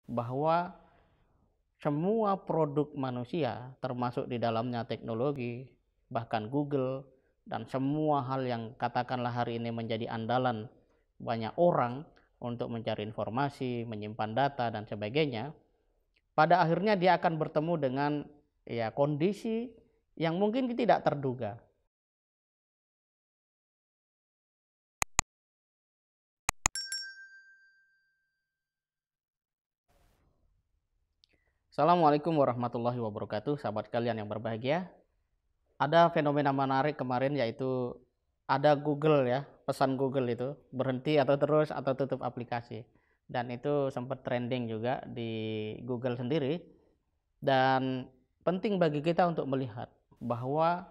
bahwa semua produk manusia, termasuk di dalamnya teknologi, bahkan Google, dan semua hal yang katakanlah hari ini menjadi andalan banyak orang untuk mencari informasi, menyimpan data, dan sebagainya, pada akhirnya dia akan bertemu dengan kondisi yang mungkin tidak terduga. Assalamualaikum warahmatullahi wabarakatuh, sahabat kalian yang berbahagia. Ada fenomena menarik kemarin, yaitu ada Google pesan Google itu berhenti atau terus atau tutup aplikasi. Dan itu sempat trending juga di Google sendiri. Dan penting bagi kita untuk melihat bahwa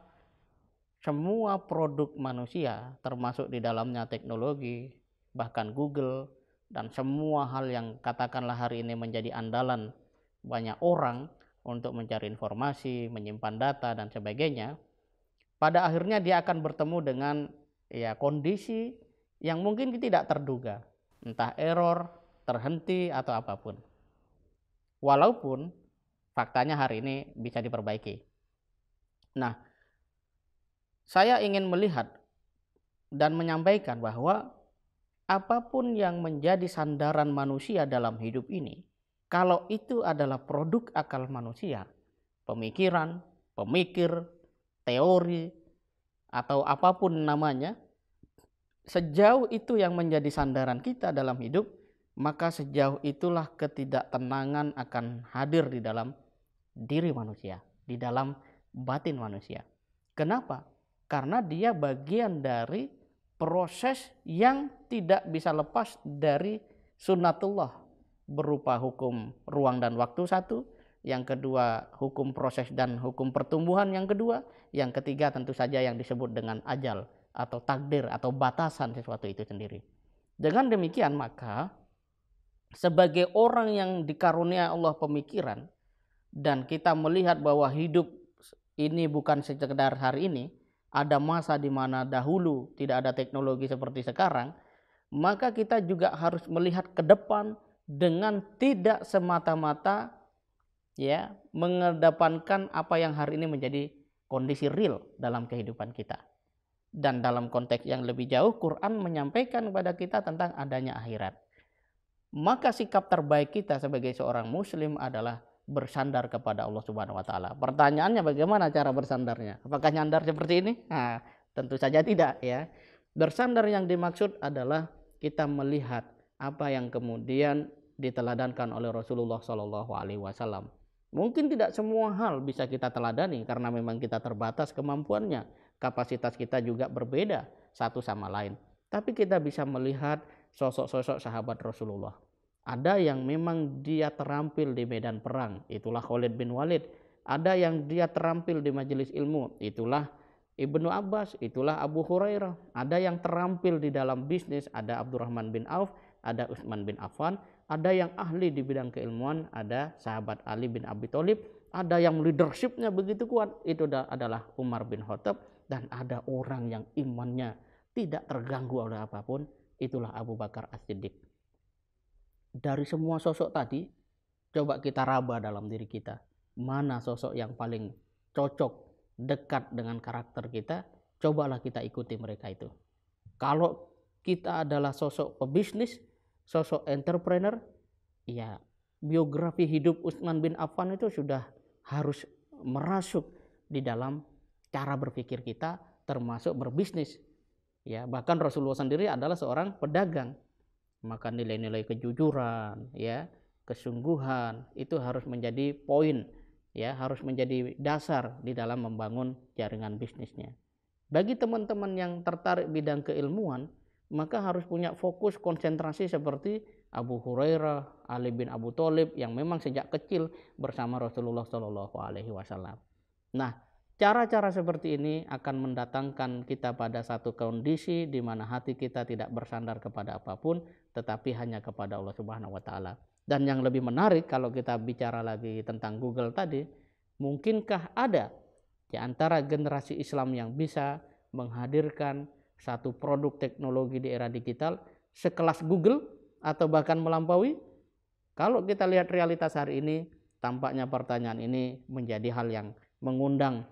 semua produk manusia, termasuk di dalamnya teknologi, bahkan Google, dan semua hal yang katakanlah hari ini menjadi andalan banyak orang untuk mencari informasi, menyimpan data, dan sebagainya, pada akhirnya dia akan bertemu dengan kondisi yang mungkin tidak terduga, entah error, terhenti, atau apapun. Walaupun faktanya hari ini bisa diperbaiki. Nah, saya ingin melihat dan menyampaikan bahwa apapun yang menjadi sandaran manusia dalam hidup ini, kalau itu adalah produk akal manusia, pemikiran, pemikir, teori, atau apapun namanya, sejauh itu yang menjadi sandaran kita dalam hidup, maka sejauh itulah ketidaktenangan akan hadir di dalam diri manusia, di dalam batin manusia. Kenapa? Karena dia bagian dari proses yang tidak bisa lepas dari sunnatullah, berupa hukum ruang dan waktu satu, yang kedua hukum proses dan hukum pertumbuhan yang kedua, yang ketiga tentu saja yang disebut dengan ajal atau takdir atau batasan sesuatu itu sendiri. Dengan demikian maka sebagai orang yang dikarunia Allah pemikiran, dan kita melihat bahwa hidup ini bukan sekedar hari ini, ada masa di mana dahulu tidak ada teknologi seperti sekarang, maka kita juga harus melihat ke depan dengan tidak semata-mata mengedepankan apa yang hari ini menjadi kondisi real dalam kehidupan kita. Dan dalam konteks yang lebih jauh, Quran menyampaikan kepada kita tentang adanya akhirat. Maka sikap terbaik kita sebagai seorang muslim adalah bersandar kepada Allah Subhanahu wa taala. Pertanyaannya, bagaimana cara bersandarnya? Apakah nyandar seperti ini? Nah, tentu saja tidak ya. Bersandar yang dimaksud adalah kita melihat apa yang kemudian diteladankan oleh Rasulullah Shallallahu alaihi wasallam. Mungkin tidak semua hal bisa kita teladani karena memang kita terbatas kemampuannya. Kapasitas kita juga berbeda satu sama lain. Tapi kita bisa melihat sosok-sosok sahabat Rasulullah. Ada yang memang dia terampil di medan perang, itulah Khalid bin Walid. Ada yang dia terampil di majelis ilmu, itulah Ibnu Abbas, itulah Abu Hurairah. Ada yang terampil di dalam bisnis, ada Abdurrahman bin Auf, ada Utsman bin Affan. Ada yang ahli di bidang keilmuan, ada sahabat Ali bin Abi Thalib. Ada yang leadershipnya begitu kuat, itu adalah Umar bin Khattab. Dan ada orang yang imannya tidak terganggu oleh apapun, itulah Abu Bakar As-Siddiq. Dari semua sosok tadi, coba kita raba dalam diri kita, mana sosok yang paling cocok, dekat dengan karakter kita, cobalah kita ikuti mereka itu. Kalau kita adalah sosok pebisnis, sosok entrepreneur, ya biografi hidup Utsman bin Affan itu sudah harus merasuk di dalam cara berpikir kita, termasuk berbisnis. Ya, bahkan Rasulullah sendiri adalah seorang pedagang. Maka nilai-nilai kejujuran, kesungguhan itu harus menjadi poin, harus menjadi dasar di dalam membangun jaringan bisnisnya. Bagi teman-teman yang tertarik bidang keilmuan, maka harus punya fokus konsentrasi seperti Abu Hurairah, Ali bin Abi Thalib yang memang sejak kecil bersama Rasulullah Shallallahu alaihi wasallam. Nah, cara-cara seperti ini akan mendatangkan kita pada satu kondisi di mana hati kita tidak bersandar kepada apapun, tetapi hanya kepada Allah Subhanahu wa taala. Dan yang lebih menarik kalau kita bicara lagi tentang Google tadi, mungkinkah ada di antara generasi Islam yang bisa menghadirkan satu produk teknologi di era digital sekelas Google atau bahkan melampaui? Kalau kita lihat realitas hari ini, tampaknya pertanyaan ini menjadi hal yang mengundang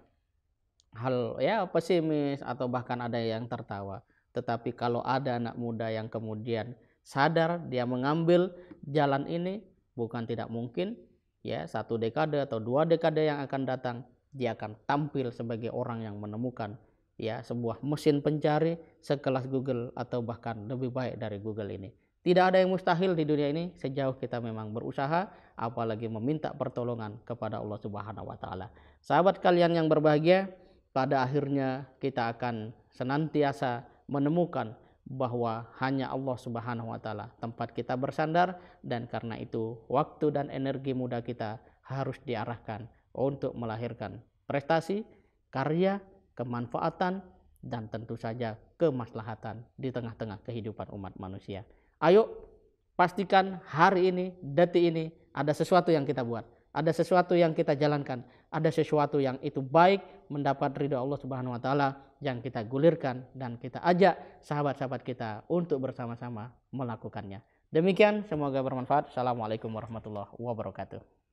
hal ya pesimis atau bahkan ada yang tertawa. Tetapi kalau ada anak muda yang kemudian sadar dia mengambil jalan ini, bukan tidak mungkin ya 1 dekade atau 2 dekade yang akan datang dia akan tampil sebagai orang yang menemukan ya sebuah mesin pencari sekelas Google atau bahkan lebih baik dari Google ini. Tidak ada yang mustahil di dunia ini sejauh kita memang berusaha, apalagi meminta pertolongan kepada Allah Subhanahu wa taala. Sahabat kalian yang berbahagia, pada akhirnya kita akan senantiasa menemukan bahwa hanya Allah Subhanahu wa taala tempat kita bersandar, dan karena itu waktu dan energi muda kita harus diarahkan untuk melahirkan prestasi, karya, kemanfaatan, dan tentu saja kemaslahatan di tengah-tengah kehidupan umat manusia. Ayo pastikan hari ini, detik ini ada sesuatu yang kita buat, ada sesuatu yang kita jalankan, ada sesuatu yang itu baik mendapat ridho Allah Subhanahu wa taala yang kita gulirkan dan kita ajak sahabat-sahabat kita untuk bersama-sama melakukannya. Demikian, semoga bermanfaat. Assalamualaikum warahmatullahi wabarakatuh.